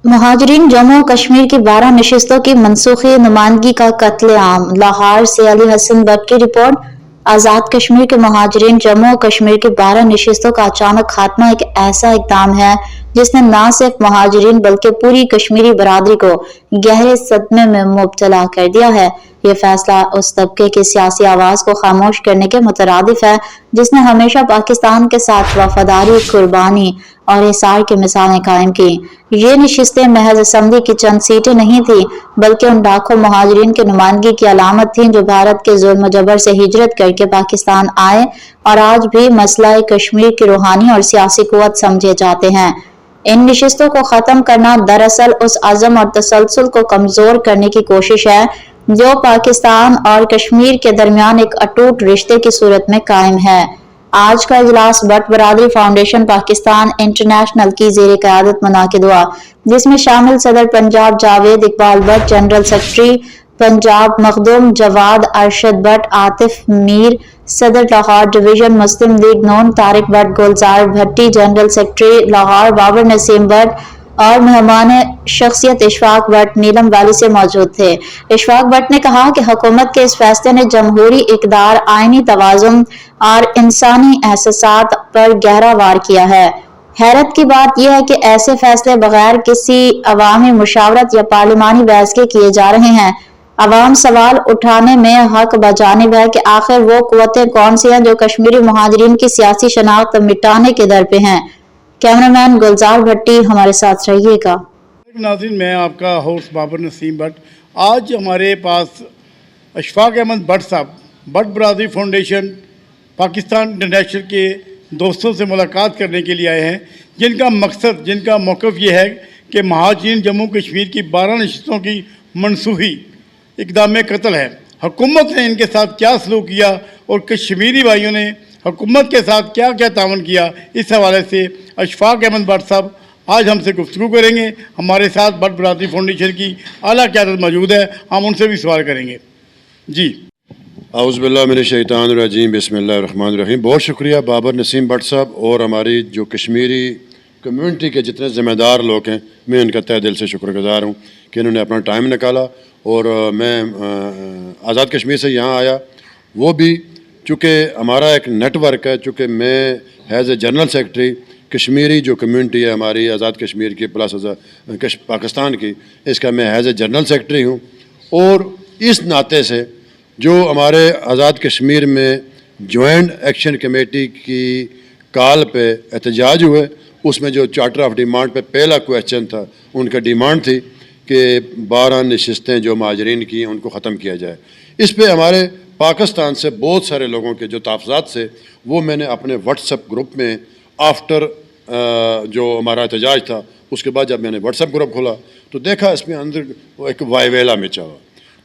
महाजरीन जम्मू कश्मीर की 12 नशिस्तों की मनसूखी नुमाइंदगी का कत्लेआम। लाहौर से अली हसन भट्ट की रिपोर्ट। आज़ाद कश्मीर के महाजरीन जम्मू और कश्मीर की 12 नशिस्तों का अचानक खात्मा एक ऐसा इक़दाम है जिसने न सिर्फ महाजरीन बल्कि पूरी कश्मीरी बरादरी को गहरे सदमे में मुब्तला कर दिया है। ये फैसला उस तबके की सियासी आवाज़ को खामोश करने के मुतरादिफ है जिसने हमेशा पाकिस्तान के साथ वफादारी, कुर्बानी और इसार की मिसालें कायम की। ये नशिस्तें महज असम्बली की चंद सीटें नहीं थी बल्कि उन लाखों महाजरीन की नुमाइंदगी की अलामत थी जो भारत के जुल्म जबर से हिजरत करके पाकिस्तान आए और आज भी मसला कश्मीर की रूहानी और सियासी कुव्वत समझे जाते हैं। इन नशिस्तों को खत्म करना दरअसल उस अज़म और तसलसल को कमजोर करने की कोशिश है जो पाकिस्तान और कश्मीर के दरमियान एक अटूट रिश्ते की सूरत में कायम है। आज का इजलास भट्ट बरादरी फाउंडेशन पाकिस्तान इंटरनेशनल की ज़ेर क़यादत मुनाकिद हुआ, जिसमें शामिल सदर पंजाब जावेद इकबाल भट्ट, जनरल सेक्रेटरी पंजाब मखदूम जवाद अरशद भट्ट, आतिफ मीर सदर लाहौर डिवीजन मुस्लिम लीग नून, तारिक भट्ट, गुलजार भट्टी जनरल सेक्रेटरी लाहौर, बाबर नसीम भट्ट और मेहमान शख्सियत इशफाक भट्ट नीलम वैली से मौजूद थे। इशफाक भट्ट ने कहा कि हुकूमत के इस फैसले ने जमहूरी इक़दार, आईनी तवाज़ुन और इंसानी एहसासात पर गहरा वार किया है। हैरत की बात यह है कि ऐसे फैसले बगैर किसी अवामी मुशावरत या पार्लिमानी बहस के किए जा रहे हैं। अवाम सवाल उठाने में हक बजानिब है कि आखिर वो कुव्वतें कौन सी हैं जो कश्मीरी मुहाजिरीन की सियासी शनाख्त मिटाने के दर पे हैं। कैमरामैन गुलजार भट्टी हमारे साथ रहिएगा। नाज़रीन, मैं आपका होस्ट बाबर नसीम भट्ट। आज हमारे पास अशफाक अहमद भट्ट साहब भट्ट बरादरी फाउंडेशन पाकिस्तान इंटरनेशनल के दोस्तों से मुलाकात करने के लिए आए हैं, जिनका मकसद, जिनका मौक़िफ़ ये है कि महाजरीन जम्मू कश्मीर की 12 नशिस्तों की मनसूखी इक़दाम कत्ल है। हुकूमत ने इनके साथ क्या सलूक किया और कश्मीरी भाइयों ने हुकूमत के साथ क्या क्या तावन किया, इस हवाले से अशफाक अहमद भट्ट साहब आज हमसे गुफ्तगू करेंगे। हमारे साथ भट्ट बरादरी फाउंडेशन की आला क़यादत मौजूद है, हम उनसे भी सवाल करेंगे। जी, औज़ुबिल्लाहि मिनश्शैतानिर्रजीम, बिस्मिल्लाहिर्रहमानिर्रहीम। बहुत शुक्रिया बाबर नसीम भट्ट साहब और हमारी जो कश्मीरी कम्युनिटी के जितने ज़िम्मेदार लोग हैं, मैं उनका तहे दिल से शुक्रगुज़ार हूँ कि इन्होंने अपना टाइम निकाला और मैं आज़ाद कश्मीर से यहाँ आया। वो भी चूँकि हमारा एक नेटवर्क है, चूँकि मैं as a general secretary Kashmiri जो कम्युनिटी है हमारी आज़ाद कश्मीर की प्लस पाकिस्तान की, इसका मैं एज़ ए जनरल सेक्रेटरी हूँ। और इस नाते से जो हमारे आज़ाद कश्मीर में जॉइंट एक्शन कमेटी की कॉल पे एहतजाज हुए, उसमें जो चार्टर ऑफ डिमांड पे पहला क्वेश्चन था, उनका डिमांड थी कि 12 नशिस्तें जो महाजरीन की उनको ख़त्म किया जाए। इस पे हमारे पाकिस्तान से बहुत सारे लोगों के जो तहफ़्ज़ात से वो मैंने अपने व्हाट्सएप ग्रुप में आफ्टर जो हमारा एहतजाज था उसके बाद जब मैंने व्हाट्सएप ग्रुप खोला तो देखा इसमें अंदर एक वायवेला मचा हुआ।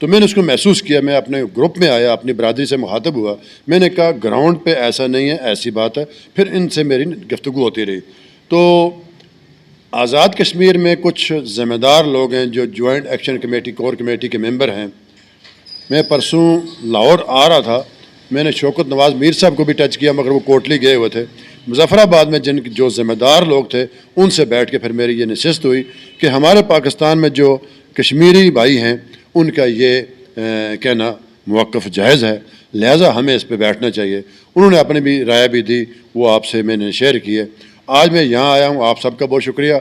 तो मैंने उसको महसूस किया, मैं अपने ग्रुप में आया, अपनी बरादरी से मुखातब हुआ, मैंने कहा ग्राउंड पे ऐसा नहीं है, ऐसी बात है। फिर इनसे मेरी गुफ्तगू होती रही। तो आज़ाद कश्मीर में कुछ ज़िम्मेदार लोग हैं जो joint action committee core committee के मेंबर हैं। मैं परसों लाहौर आ रहा था, मैंने शौकत नवाज़ मीर साहब को भी टच किया मगर वो कोटली गए हुए थे। मुज़फ़्फ़राबाद में जो ज़िम्मेदार लोग थे उनसे बैठ के फिर मेरी ये नशिस्त हुई कि हमारे पाकिस्तान में जो कश्मीरी भाई हैं उनका ये कहना मौक़िफ़ जायज़ है, लिहाजा हमें इस पर बैठना चाहिए। उन्होंने अपनी भी राय भी दी, वो आपसे मैंने शेयर की है। आज मैं यहाँ आया हूँ, आप सबका बहुत शुक्रिया।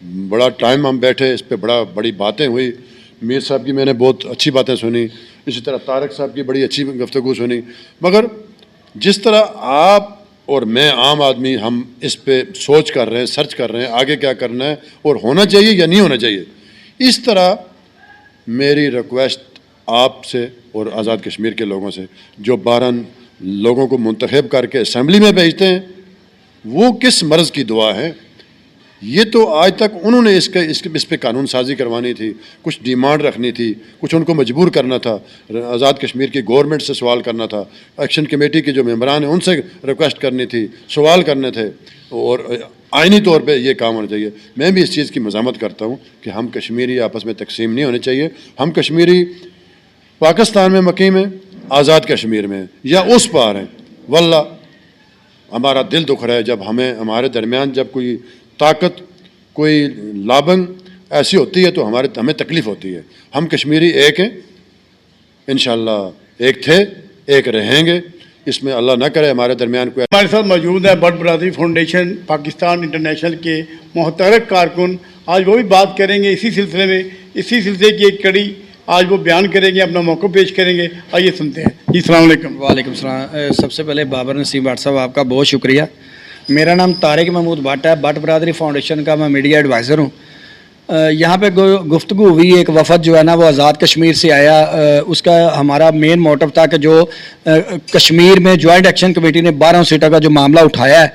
बड़ा टाइम हम बैठे, इस पर बड़ी बातें हुई। मीर साहब की मैंने बहुत अच्छी बातें सुनी, इसी तरह तारक साहब की बड़ी अच्छी गुफ्तगू सुनी। मगर जिस तरह आप और मैं आम आदमी हम इस पे सोच कर रहे हैं, सर्च कर रहे हैं आगे क्या करना है और होना चाहिए या नहीं होना चाहिए, इस तरह मेरी रिक्वेस्ट आपसे और आज़ाद कश्मीर के लोगों से जो 12 लोगों को मुंतखब करके असम्बली में भेजते हैं, वो किस मर्ज़ की दुआ है। ये तो आज तक उन्होंने इस पे कानून साजी करवानी थी, कुछ डिमांड रखनी थी, कुछ उनको मजबूर करना था, आज़ाद कश्मीर की गवर्नमेंट से सवाल करना था, एक्शन कमेटी के जो मेंबरान हैं उनसे रिक्वेस्ट करनी थी, सवाल करने थे और आइनी तौर पे ये काम होना चाहिए। मैं भी इस चीज़ की मज़ामत करता हूँ कि हम कश्मीरी आपस में तकसीम नहीं होने चाहिए। हम कश्मीरी पाकिस्तान में मकीम हैं, आज़ाद कश्मीर में या उस पार हैं। वल्ला हमारा दिल दुख रहा है जब हमें हमारे दरमियान जब कोई ताकत, कोई लाबंग ایسی ہوتی ہے تو ہمیں تکلیف ہوتی ہے. ہم کشمیری ایک ہیں, انشاءاللہ ایک تھے, ایک رہیں گے. اس میں اللہ نہ کرے ہمارے درمیان کوئی. ہمارے ساتھ موجود ہے بٹ برادری فاؤنڈیشن پاکستان انٹرنیشنل کے محترم کارکن. آج وہ بھی بات کریں گے اسی سلسلے میں, اسی سلسلے کی ایک کڑی آج وہ بیان کریں گے, اپنا موقع پیش کریں گے. آئیے سنتے ہیں. جی السلام علیکم. وعلیکم السلام. سب سے پہلے بابر نسیم بٹ صاحب آپ کا بہت شکریہ. میرا نام طارق محمود بٹ ہے, بٹ برادری فاؤنڈیشن کا میں میڈیا ایڈوائزر ہوں. یہاں پہ گفتگو ہوئی, ایک وفد جو ہے نا وہ آزاد کشمیر سے آیا. اس کا ہمارا مین موٹو تھا کہ جو کشمیر میں جوائنٹ ایکشن کمیٹی نے 12 سیٹوں کا جو معاملہ اٹھایا ہے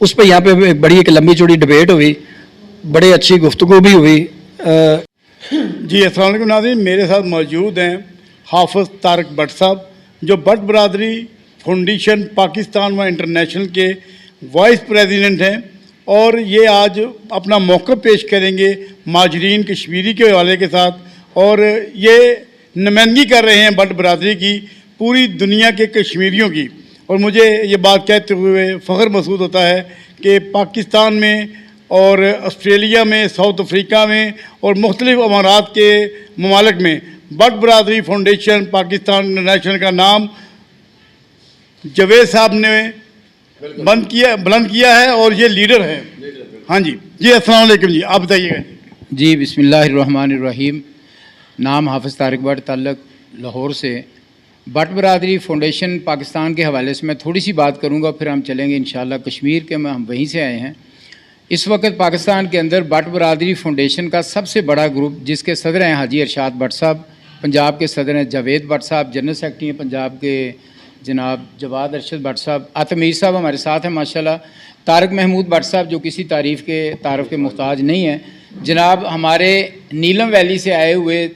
اس پہ یہاں پہ بڑی ایک لمبی چوڑی ڈبیٹ ہوئی, بڑی اچھی گفتگو بھی ہوئی. جی السلام علیکم ناظرین, میرے ساتھ موجود ہیں حافظ طارق بٹ صاحب جو بٹ برادری فاؤنڈیشن پاکستان و انٹرنیشنل کے وائس پریزیڈنٹ ہیں, اور یہ آج اپنا موقع پیش کریں گے مہاجرین کشمیری کے حوالے کے ساتھ, اور یہ نمائندگی کر رہے ہیں بٹ برادری کی پوری دنیا کے کشمیریوں کی. اور مجھے یہ بات کہتے ہوئے فخر محسوس ہوتا ہے کہ پاکستان میں اور آسٹریلیا میں, ساؤتھ افریقہ میں اور مختلف امارات کے ممالک میں بٹ برادری فاؤنڈیشن پاکستان انٹرنیشنل کا نام جاوید صاحب نے بلند کیا ہے, اور یہ لیڈر ہیں. ہاں جی السلام علیکم. جی آپ بتائیے گا. جی بسم اللہ الرحمن الرحیم. نام حافظ طارق بٹ, تعلق لاہور سے. بٹ برادری فاؤنڈیشن پاکستان کے حوالے سے میں تھوڑی سی بات کروں گا, پھر ہم چلیں گے انشاءاللہ کشمیر کے. ہم وہیں سے آئے ہیں. اس وقت پاکستان کے اندر بٹ برادری فاؤنڈیشن کا سب سے بڑا گروپ جس کے صدر ہیں حاجی ارشاد بٹ صاحب, پنجاب کے صدر ہیں جاوید بٹ صاحب, جنرل سیکرٹری ہیں پنجاب کے جناب جواد ارشد بٹ صاحب, عاطف میر صاحب ہمارے ساتھ ہیں ماشاءاللہ, طارق محمود بٹ صاحب جو کسی تعارف کے محتاج نہیں ہیں, جناب ہمارے نیلم ویلی سے آئے ہوئے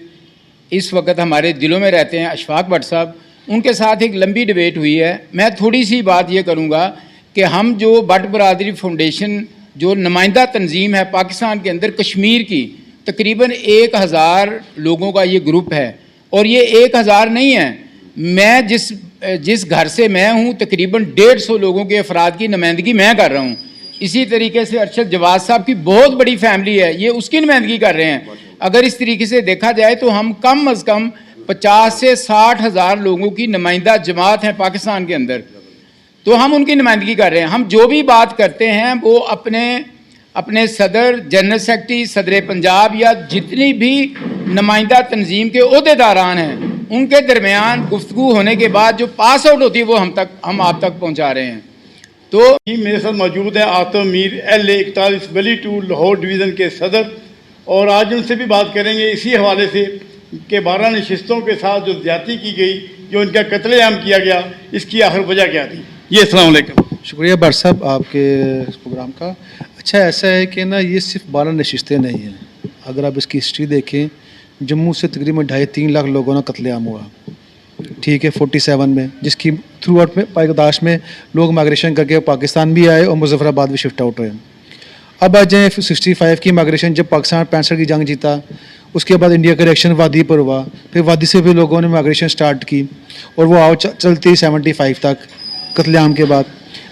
اس وقت ہمارے دلوں میں رہتے ہیں اشفاق بٹ صاحب, ان کے ساتھ ایک لمبی ڈبیٹ ہوئی ہے. میں تھوڑی سی بات یہ کروں گا کہ ہم جو بٹ برادری فاؤنڈیشن جو نمائندہ تنظیم ہے پاکستان کے اندر کشمیر کی, تقریباً 1000 لوگوں کا یہ گروپ ہے, اور یہ 1000 نہیں ہے, میں جس گھر سے میں ہوں تقریباً 150 لوگوں کے افراد کی نمائندگی میں کر رہا ہوں. اسی طریقے سے ارشد جواد صاحب کی بہت بڑی فیملی ہے, یہ اس کی نمائندگی کر رہے ہیں. اگر اس طریقے سے دیکھا جائے تو ہم کم از کم 50 سے 60 ہزار لوگوں کی نمائندہ جماعت ہیں پاکستان کے اندر, تو ہم ان کی نمائندگی کر رہے ہیں. ہم جو بھی بات کرتے ہیں وہ اپنے صدر, جنرل سیکرٹری, صدر پنجاب یا جتنی بھی نمائندہ تنظیم کے عہدیداران ہیں ان کے درمیان گفتگو ہونے کے بعد جو پاس آؤٹ ہوتی ہے وہ ہم آپ تک پہنچا رہے ہیں. تو میرے ساتھ موجود ہیں عاطف میر LA41 ویلی 2 لاہور ڈویژن کے صدر, اور آج ان سے بھی بات کریں گے اسی حوالے سے کہ 12 نشستوں کے ساتھ جو زیادتی کی گئی, جو ان کا قتل عام کیا گیا, اس کی آخر وجہ کیا تھی. یہ السلام علیکم. شکریہ بٹ صاحب آپ کے اس پروگرام کا. اچھا ایسا ہے کہ نا یہ صرف 12 نشستیں نہیں ہیں. اگر آپ اس کی ہسٹری دیکھیں, جموں سے تقریباً 2.5-3 لاکھ لوگوں کا قتل عام ہوا, ٹھیک ہے, 47 میں, جس کی تھرو آؤٹ میں پائیداش میں لوگ مائگریشن کر کے پاکستان بھی آئے اور مظفر آباد بھی شفٹ آؤٹ ہوئے. اب آ جائیں 65 کی مائگریشن, جب پاکستان 65 کی جنگ جیتا, اس کے بعد انڈیا کا الیکشن وادی پر ہوا, پھر وادی سے بھی لوگوں نے مائگریشن سٹارٹ کی اور وہ چلتی 75 تک قتل عام کے بعد.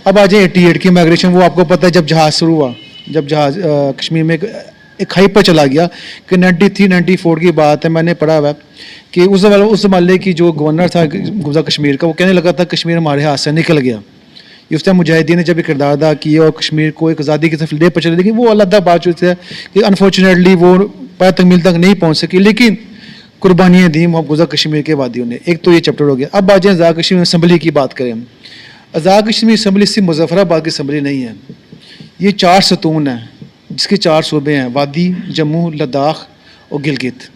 اب آ جائیں 88 کی مائگریشن, وہ آپ کو پتہ ہے جب جہاز شروع ہوا, جب جہاز کشمیر میں ایک ہائی پر چلا گیا کہ 93-94 کی بات ہے, میں نے پڑھا ہوا کہ اس زمانے کی جو گورنر تھا کشمیر کا, وہ کہنے لگا تھا کشمیر ہمارے ہاتھ سے نکل گیا. اس ٹائم مجاہدین نے جب ایک کردار ادا کیا اور کشمیر کو ایک آزادی کی طرف لے پر چلے, لیکن وہ علیحدہ بات جو ہے کہ انفارچونیٹلی وہ پیر تکمیل تک نہیں پہنچ سکی, لیکن قربانیاں دیں محفوظہ کشمیر کے وادیوں نے. ایک تو یہ چیپٹر ہو گیا. اب آ جائیں آزاد کشمیر اسمبلی کی بات کریں. آزاد کشمیر اسمبلی صرف مظفر آباد کی اسمبلی نہیں ہے, یہ 4 ستون ہیں جس کے 4 صوبے ہیں, وادی, جموں, لداخ اور گلگت.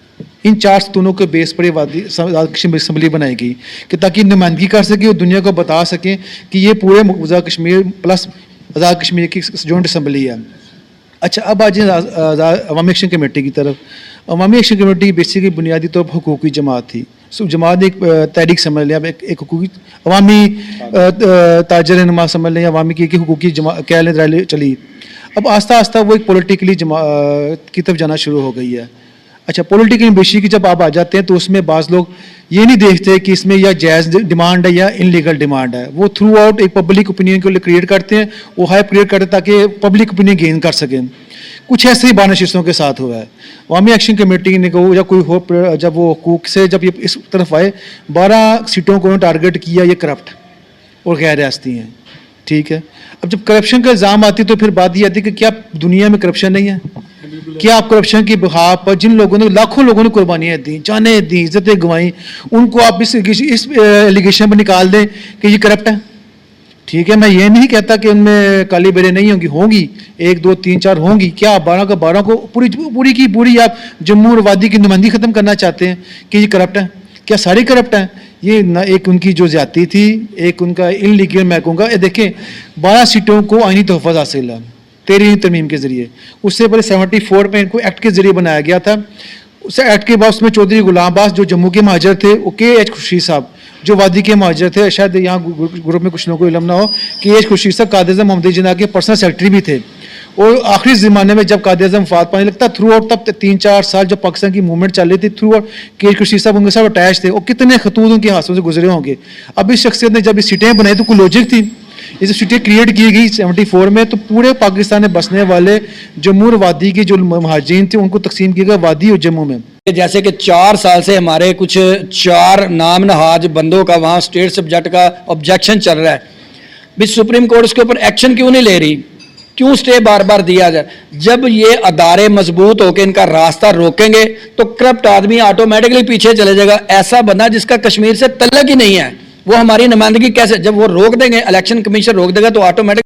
ان 4 ستونوں کے بیس پر یہ وادی آزاد کشمیر اسمبلی بنائی گئی کہ تاکہ نمائندگی کر سکیں اور دنیا کو بتا سکیں کہ یہ پورے آزاد کشمیر پلس آزاد کشمیر کی جوائنٹ اسمبلی ہے. اچھا اب آ جائیں عوامی ایکشن کمیٹی کی طرف. عوامی ایکشن کمیٹی بیسیکلی بنیادی طور پر حقوقی جماعت تھی. جماعت نے ایک تحریک سمجھ لیا, ایک حقوقی عوامی تاجر رہنما سمجھ لیں, عوامی کی حقوقی کہہ لیں ریلی چلی. اب آہستہ آہستہ وہ ایک پولیٹیکلی کی طرف جانا شروع ہو گئی ہے. اچھا پولیٹیکل ایمبیشی کی جب آپ آ جاتے ہیں تو اس میں بعض لوگ یہ نہیں دیکھتے کہ اس میں یا جائز ڈیمانڈ ہے یا انلیگل ڈیمانڈ ہے. وہ تھرو آؤٹ ایک پبلک اوپینین کو کریٹ کرتے ہیں, وہ ہائپ کریٹ کرتے ہیں تاکہ پبلک اوپینین گین کر سکیں. कुछ ऐसे ही बारह नशिस्तों के साथ हुआ है। अवामी एक्शन कमेटी ने को या कोई हो, जब वो हुकूक से जब ये इस तरफ आए 12 सीटों को टारगेट किया, ये करप्ट और गैर रियासती हैं, ठीक है। अब जब करप्शन का इल्ज़ाम आती है तो फिर बात ये आती है कि क्या दुनिया में करप्शन नहीं है? क्या आप करप्शन की बहाव पर जिन लोगों ने, लाखों लोगों ने कुर्बानियाँ दी, जानें दी, इज्जतें गंवाई, उनको आप इस एलिगेशन पर निकाल दें कि ये करप्ट है? ठीक है, मैं ये नहीं कहता कि उनमें काली बेरें नहीं होंगी, होंगी, 1 2 3 4 होंगी। क्या आप 12 का 12 को पूरी की पूरी आप जम्मू और वादी की नुमाइंदगी ख़त्म करना चाहते हैं कि ये करप्ट है? क्या सारी करप्ट हैं? ये ना, एक उनकी जो ज्यादती थी, एक उनका इनलीगल, मैं कहूँगा, देखें 12 सीटों को आइनी तोहफ़ा हासिल है 13वीं तरमीम के ज़रिए। उससे पहले 74 में इनको एक्ट के ज़रिए बनाया गया था। उस एक्ट के बाद उसमें चौधरी गुलाम अब्बास जो जम्मू के महाजर थे, वो KH खुर्शीद साहब जो वादी के महाजर थे, शायद यहाँ ग्रुप में कुछ लोगों को इल्म ना हो, KH खुर्शीद साहब कायद आज़म मोहम्मद जिन्ना के पर्सनल सेक्रेटरी भी थे। और आखिरी ज़माने में जब कायद आज़म वफ़ात पाने लगता, थ्रू आउट तब 3-4 साल जब पाकिस्तान की मूवमेंट चल रही थी, थ्रू आउट KH खुर्शीद साहब उनके साथ अटैच थे, और कितने खतूत उनके हाथों से गुजरे होंगे। अब इस शख्सियत ने जब ये सीटें बनाई तो कोई लॉजिक थी, ये सीटें क्रिएट की गई 74 में, तो पूरे पाकिस्तान में बसने वाले जम्मू और वादी के जो महाजिन थे उनको तकसीम किया गया वादी और जम्मू में। जैसे कि 4 साल से हमारे कुछ 4 नाम नहाज बंदों का वहाँ स्टेट सब्जेक्ट का ऑब्जेक्शन चल रहा है, भी सुप्रीम कोर्ट उसके ऊपर एक्शन क्यों नहीं ले रही, क्यों स्टे बार बार दिया जाए? जब ये अदारे मजबूत होकर इनका रास्ता रोकेंगे तो करप्ट आदमी ऑटोमेटिकली पीछे चले जाएगा। ऐसा बंदा जिसका कश्मीर से तल्लुक ही नहीं है, वो हमारी नुमाइंदगी कैसे, जब वो रोक देंगे, इलेक्शन कमीशन रोक देगा तो ऑटोमेटिक